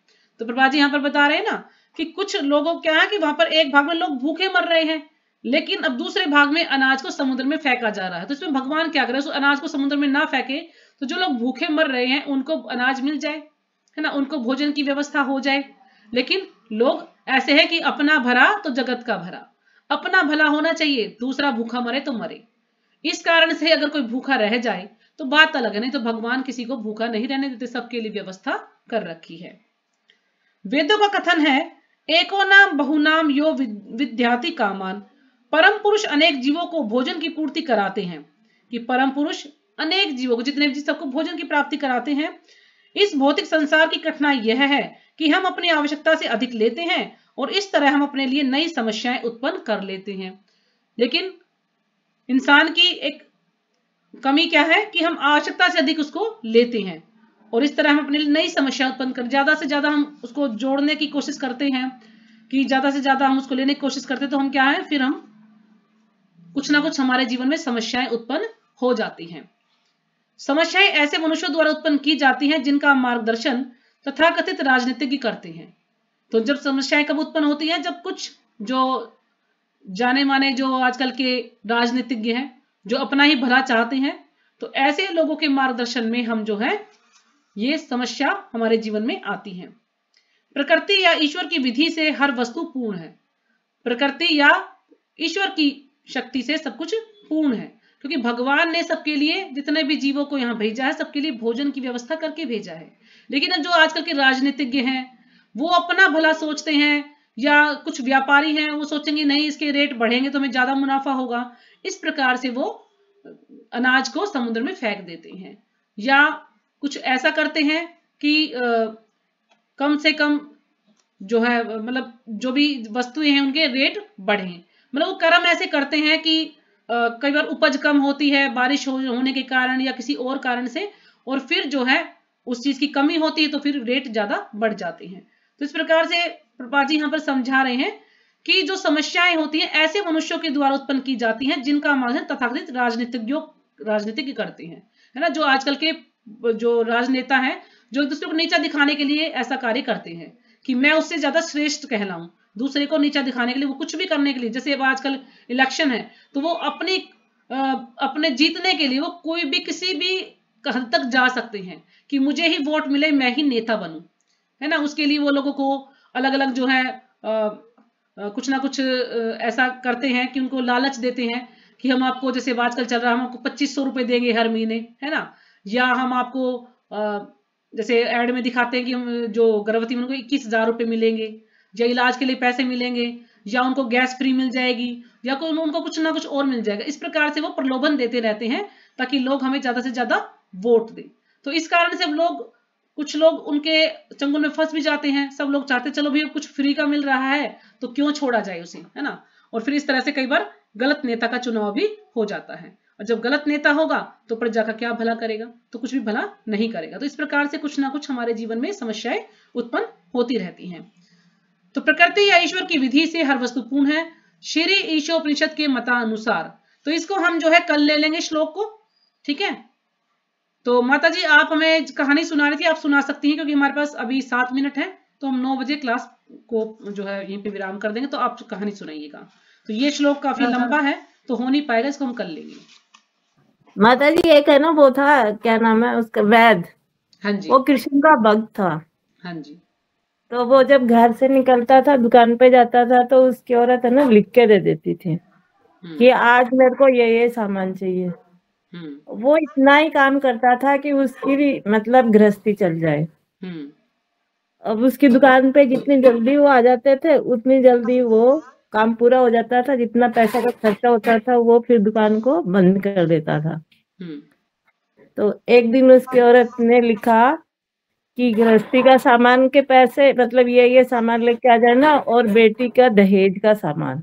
तो प्रभा जी यहाँ पर बता रहे हैं ना कि कुछ लोगों क्या है कि वहां पर एक भाग में लोग भूखे मर रहे हैं, लेकिन अब दूसरे भाग में अनाज को समुद्र में फेंका जा रहा है। तो इसमें भगवान क्या करे? उस अनाज को समुद्र में ना फेंके तो जो लोग भूखे मर रहे हैं उनको अनाज मिल जाए, है ना, उनको भोजन की व्यवस्था हो जाए। लेकिन लोग ऐसे हैं कि अपना भरा तो जगत का भरा, अपना भला होना चाहिए, दूसरा भूखा मरे तो मरे। इस कारण से अगर कोई भूखा रह जाए तो बात अलग है, नहीं तो भगवान किसी को भूखा नहीं रहने देते, सबके लिए व्यवस्था कर रखी है। वेदों का कथन है एको नाम बहुनाम यो विद्याति कामान। परम पुरुष अनेक जीवों को भोजन की पूर्ति कराते हैं, कि परम पुरुष अनेक जीवों को, जितने भी सबको भोजन की प्राप्ति कराते हैं। इस भौतिक संसार की कठिनाई यह है कि हम अपनी आवश्यकता से अधिक लेते हैं और इस तरह हम अपने लिए नई समस्याएं उत्पन्न कर लेते हैं। लेकिन इंसान की एक कमी क्या है कि हम आवश्यकता से अधिक उसको लेते हैं और इस तरह हम अपने लिए नई समस्या उत्पन्न कर, ज्यादा से ज्यादा हम उसको जोड़ने की कोशिश करते हैं कि ज्यादा से ज्यादा हम उसको लेने की कोशिश करते हैं, तो हम क्या है, फिर हम कुछ ना कुछ हमारे जीवन में समस्याएं उत्पन्न हो जाती हैं। समस्याएं ऐसे मनुष्यों द्वारा उत्पन्न की जाती हैं जिनका मार्गदर्शन तथाकथित राजनीतिज्ञ करते हैं। तो जब समस्याएं कब उत्पन्न होती हैं? जब कुछ जो जाने माने जो आजकल के राजनीतिज्ञ हैं जो अपना ही भला चाहते हैं, तो ऐसे लोगों के मार्गदर्शन में हम जो है ये समस्या हमारे जीवन में आती है। प्रकृति या ईश्वर की विधि से हर वस्तु पूर्ण है। प्रकृति या ईश्वर की शक्ति से सब कुछ पूर्ण है, क्योंकि भगवान ने सबके लिए, जितने भी जीवों को यहाँ भेजा है, सबके लिए भोजन की व्यवस्था करके भेजा है। लेकिन जो आजकल के राजनीतिज्ञ हैं वो अपना भला सोचते हैं, या कुछ व्यापारी हैं वो सोचेंगे नहीं इसके रेट बढ़ेंगे तो हमें ज्यादा मुनाफा होगा, इस प्रकार से वो अनाज को समुद्र में फेंक देते हैं। या कुछ ऐसा करते हैं कि कम से कम जो है, मतलब जो भी वस्तुएं हैं उनके रेट बढ़े, मतलब वो कर्म ऐसे करते हैं कि कई बार उपज कम होती है बारिश होने के कारण या किसी और कारण से, और फिर जो है उस चीज की कमी होती है तो फिर रेट ज्यादा बढ़ जाते हैं। तो इस प्रकार से प्रभा जी यहाँ पर समझा रहे हैं कि जो समस्याएं होती हैं ऐसे मनुष्यों के द्वारा उत्पन्न की जाती हैं जिनका मार्गदर्शन तथाकथित राजनीतिज्ञ करते हैं, है ना। जो आजकल के जो राजनेता हैं जो एक दूसरे को नीचा दिखाने के लिए ऐसा कार्य करते हैं कि मैं उससे ज्यादा श्रेष्ठ कहलाऊं, दूसरे को नीचा दिखाने के लिए, वो कुछ भी करने के लिए, जैसे अब आजकल इलेक्शन है तो वो अपने जीतने के लिए वो कोई भी किसी भी हद तक जा सकते हैं कि मुझे ही वोट मिले, मैं ही नेता बनूं, है ना। उसके लिए वो लोगों को अलग अलग जो है कुछ ना कुछ ऐसा करते हैं कि उनको लालच देते हैं कि हम आपको, जैसे आजकल चल रहा है, हम आपको 2500 रुपए देंगे हर महीने, है ना, या हम आपको जैसे एड में दिखाते हैं कि हम जो गर्भवती उनको 21,000 रुपए मिलेंगे, या इलाज के लिए पैसे मिलेंगे, या उनको गैस फ्री मिल जाएगी, या उनको कुछ ना कुछ और मिल जाएगा। इस प्रकार से वो प्रलोभन देते रहते हैं ताकि लोग हमें ज्यादा से ज्यादा वोट दें। तो इस कारण से कुछ लोग उनके चंगुल में फंस भी जाते हैं। सब लोग चाहते चलो भैया कुछ फ्री का मिल रहा है तो क्यों छोड़ा जाए उसे, है ना। और फिर इस तरह से कई बार गलत नेता का चुनाव भी हो जाता है, और जब गलत नेता होगा तो प्रजा का क्या भला करेगा, तो कुछ भी भला नहीं करेगा। तो इस प्रकार से कुछ ना कुछ हमारे जीवन में समस्याएं उत्पन्न होती रहती हैं। तो प्रकृति या ईश्वर की विधि से हर वस्तु पूर्ण है, श्री ईशोपनिषद के मतानुसार। तो इसको हम जो है कल ले लेंगे श्लोक को, ठीक है। तो माता जी आप हमें कहानी सुना रही थी, आप सुना सकती हैं, क्योंकि हमारे पास अभी 7 मिनट है, तो हम 9 बजे क्लास को जो है यहीं पे विराम कर देंगे, तो आप कहानी सुनाइएगा। तो ये श्लोक काफी लंबा है तो हो नहीं पाएगा, इसको हम कर लेंगे। माता जी एक है ना, वो था क्या नाम है उसका, वैद। हाँ जी। वो कृष्ण का भक्त था। हाँ जी। तो वो जब घर से निकलता था, दुकान पे जाता था, तो उसकी औरत है ना लिख के दे देती थी कि आज मेरे को ये सामान चाहिए। वो इतना ही काम करता था कि उसकी भी मतलब गृहस्थी चल जाए। अब उसकी दुकान पे जितनी जल्दी वो आ जाते थे उतनी जल्दी वो काम पूरा हो जाता था। जितना पैसा का खर्चा होता था वो फिर दुकान को बंद कर देता था। तो एक दिन उसकी औरत ने लिखा कि गृहस्थी का सामान के पैसे, मतलब ये सामान लेके आ जाना, और बेटी का दहेज का सामान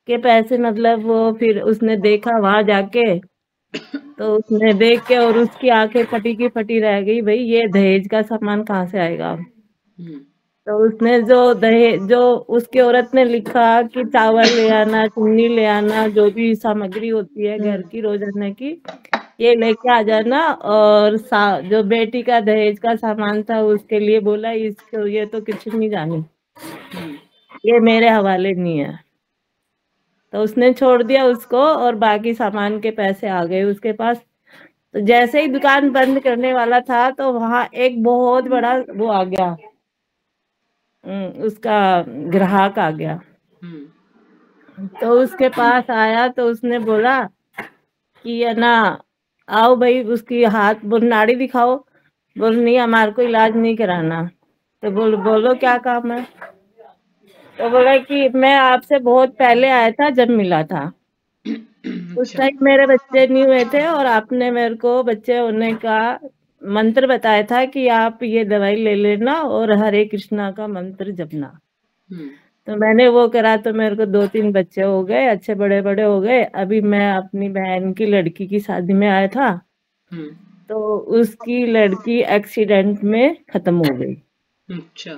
के पैसे, मतलब वो फिर उसने देखा वहां जाके, तो उसने देख के और उसकी आंखें फटी की फटी रह गई, भाई ये दहेज का सामान कहाँ से आएगा। तो उसने जो उसकी औरत ने लिखा कि चावल ले आना, चुन्नी ले आना, जो भी सामग्री होती है घर की रोजाना की, ये लेके आ जाना। और जो बेटी का दहेज का सामान था उसके लिए बोला इसको ये तो कुछ नहीं जानी, ये मेरे हवाले नहीं है। तो उसने छोड़ दिया उसको, और बाकी सामान के पैसे आ गए उसके पास। तो जैसे ही दुकान बंद करने वाला था तो वहां एक बहुत बड़ा वो आ गया, उसका ग्राहक आ गया। तो उसके पास आया तो उसने बोला कि ये ना आओ भाई, उसकी हाथ नाड़ी दिखाओ। बोल नहीं, हमारे को इलाज नहीं कराना। तो बोलो क्या काम है। तो बोला कि मैं आपसे बहुत पहले आया था जब मिला था, उस टाइम मेरे बच्चे नहीं हुए थे, और आपने मेरे को बच्चे होने का मंत्र बताया था कि आप ये दवाई ले लेना और हरे कृष्णा का मंत्र जपना। तो मैंने वो करा तो मेरे को 2-3 बच्चे हो गए, अच्छे बड़े बड़े हो गए। अभी मैं अपनी बहन की लड़की की शादी में आया था, तो उसकी लड़की एक्सीडेंट में खत्म हो गई। अच्छा।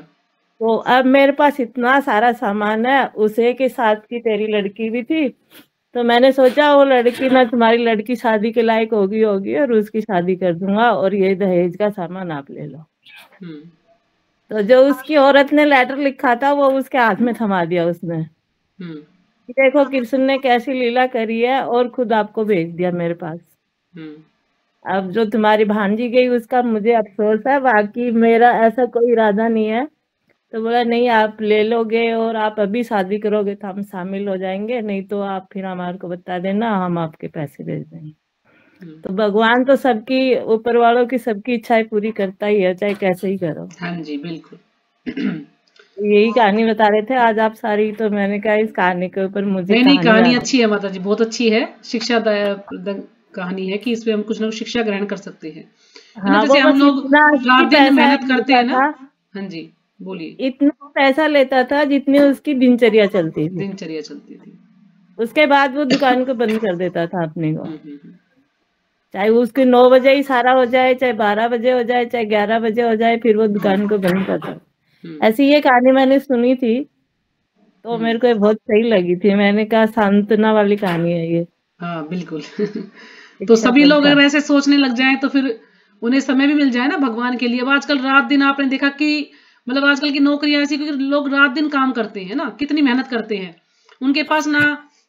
तो अब मेरे पास इतना सारा सामान है, उसे के साथ की तेरी लड़की भी थी, तो मैंने सोचा वो लड़की ना तुम्हारी लड़की शादी के लायक होगी और उसकी शादी कर दूंगा, और ये दहेज का सामान आप ले लो। तो जो उसकी औरत ने लेटर लिखा था वो उसके हाथ में थमा दिया उसने, देखो कृष्ण ने कैसी लीला करी है, और खुद आपको भेज दिया मेरे पास। अब जो तुम्हारी भांजी गई उसका मुझे अफसोस है, बाकी मेरा ऐसा कोई इरादा नहीं है। तो बोला नहीं, आप ले लोगे और आप अभी शादी करोगे तो हम शामिल हो जाएंगे, नहीं तो आप फिर हमारे को बता देना, हम आपके पैसे भेज देंगे। तो भगवान तो सबकी, ऊपर वालों की सबकी इच्छाएं पूरी करता ही है, चाहे कैसे ही करो। हाँ जी बिल्कुल। यही कहानी बता रहे थे आज आप सारी, तो मैंने कहा इस कहानी के ऊपर मुझे नहीं कहानी अच्छी है माता जी, बहुत अच्छी है, शिक्षादायक कहानी है कि इसमें हम कुछ ना कुछ शिक्षा ग्रहण कर सकते हैं। हाँ, जैसे हम लोग रात दिन मेहनत करते हैं ना। हाँ जी बोलिए। इतना पैसा लेता था जितनी उसकी दिनचर्या चलती थी। उसके बाद वो दुकान को बंद कर देता था अपने को। चाहे उसके 9 बजे ही सारा हो जाए, चाहे 12 बजे हो जाए, चाहे 11 बजे हो जाए, फिर वो दुकान को बंद करता। ऐसी ये कहानी मैंने सुनी थी तो मेरे को बहुत सही लगी थी। मैंने कहा सांत्वना वाली कहानी है ये। हाँ बिल्कुल। तो सभी लोग अगर ऐसे सोचने लग जाएं तो फिर उन्हें समय भी मिल जाए ना भगवान के लिए। अब आजकल रात दिन आपने देखा कि मतलब आजकल की नौकरियां ऐसी, क्योंकि लोग रात दिन काम करते हैं ना, कितनी मेहनत करते हैं, उनके पास ना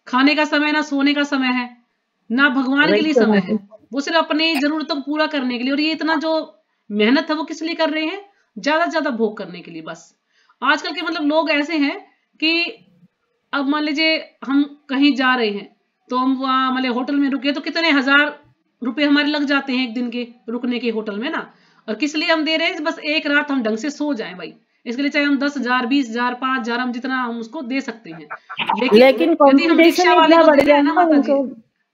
खाने का समय, ना सोने का समय है, ना भगवान के लिए समय है, वो सिर्फ अपनी जरूरतों को पूरा करने के लिए। और ये इतना जो मेहनत है वो किस लिए कर रहे हैं? ज्यादा से ज्यादा भोग करने के लिए बस। आजकल के मतलब लोग ऐसे हैं कि अब मान लीजिए हम कहीं जा रहे हैं तो हम वहां मतलब होटल में रुके तो कितने हजार रुपए हमारे लग जाते हैं एक दिन के रुकने के होटल में ना। और किस लिए हम दे रहे हैं? बस एक रात हम ढंग से सो जाएं भाई। इसके लिए चाहे हम 10,000, 20,000, 5,000, हम जितना हम उसको दे सकते हैं। लेकिन यदि हम रिक्शा वाले को दे रहे हैं ना माता जी,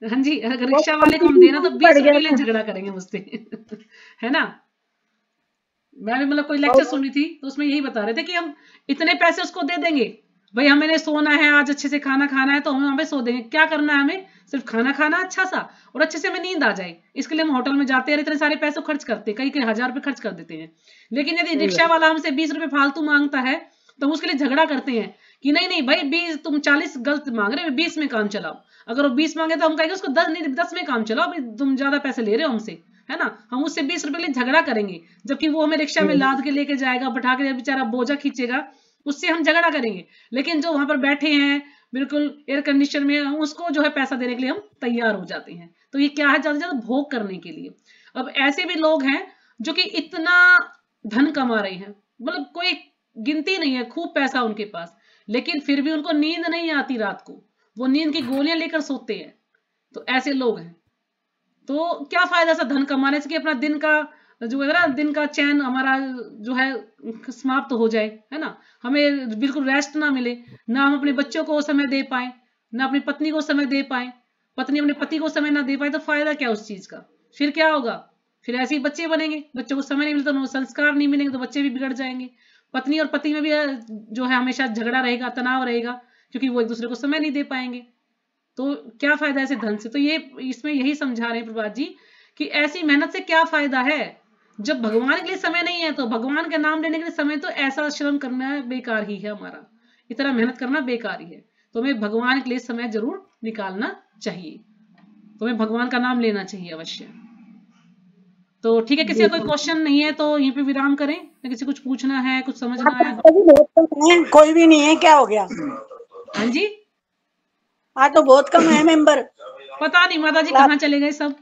हाँ जी, अगर रिक्शा वाले को हम देना तो 20 रुपए के लिए झगड़ा करेंगे मुझसे है ना। मैं भी मतलब कोई लेक्चर सुन रही थी तो उसमें यही बता रहे थे कि हम इतने पैसे उसको दे देंगे, भाई हमें सोना है, आज अच्छे से खाना खाना है तो हम हमें सो देंगे। क्या करना है हमें? सिर्फ खाना खाना अच्छा सा और अच्छे से हमें नींद आ जाए, इसके लिए हम होटल में जाते हैं, इतने सारे पैसे खर्च करते हैं, कई कई हजार रुपए खर्च कर देते हैं। लेकिन यदि रिक्शा वाला हमसे 20 रुपए फालतू मांगता है तो हम उसके लिए झगड़ा करते हैं कि नहीं नहीं भाई 20, तुम 40 गलत मांग रहे हो, 20 में काम चलाओ। अगर वो 20 मांगे तो हम कहेंगे उसको 10 नहीं 10 में काम चलाओ, तुम ज्यादा पैसे ले रहे हो हमसे, है ना। हम उससे 20 रुपए के लिए झगड़ा करेंगे, जबकि वो हमें रिक्शा में लाद के लेके जाएगा, बैठा के बेचारा बोझा खींचेगा, उससे हम झगड़ा करेंगे। लेकिन जो वहां पर बैठे हैं बिल्कुल एयर कंडीशन में, उसको जो है पैसा देने के लिए हम तैयार हो जाते हैं। तो ये क्या है? ज्यादा से ज्यादा भोग करने के लिए। अब ऐसे भी लोग हैं जो कि इतना धन कमा रहे हैं, मतलब कोई गिनती नहीं है, खूब पैसा उनके पास, लेकिन फिर भी उनको नींद नहीं आती रात को, वो नींद की गोलियां लेकर सोते हैं। तो ऐसे लोग हैं। तो क्या फायदा ऐसा धन कमाने से कि अपना दिन का जो है ना, दिन का चैन हमारा जो है समाप्त हो जाए, है ना। हमें बिल्कुल रेस्ट ना मिले, ना हम अपने बच्चों को समय दे पाए, ना अपनी पत्नी को समय दे पाए, पत्नी अपने पति को समय ना दे पाए, तो फायदा क्या उस चीज का? फिर क्या होगा? फिर ऐसे ही बच्चे बनेंगे, बच्चों को समय नहीं मिलता, उनको संस्कार नहीं मिलेंगे तो बच्चे भी बिगड़ जाएंगे। पत्नी और पति में भी जो है हमेशा झगड़ा रहेगा, तनाव रहेगा, क्योंकि वो एक दूसरे को समय नहीं दे पाएंगे। तो क्या फायदा ऐसे धन से? तो ये इसमें यही समझा रहे हैं प्रभात जी कि ऐसी मेहनत से क्या फायदा है जब भगवान के लिए समय नहीं है। तो भगवान का नाम लेने के लिए समय, तो ऐसा श्रम करना बेकार ही है, हमारा इतना मेहनत करना बेकार ही है। तो हमें भगवान के लिए समय जरूर निकालना चाहिए, तो हमें भगवान का नाम लेना चाहिए अवश्य। तो ठीक है, किसी का कोई क्वेश्चन नहीं है तो यहीं पे विराम करें। किसी कुछ पूछना है, कुछ समझना है? कोई भी नहीं है, क्या हो गया? हाँ जी, हाँ तो बहुत कम है मेंबर। पता नहीं माता जी कहाँ चले गए सब।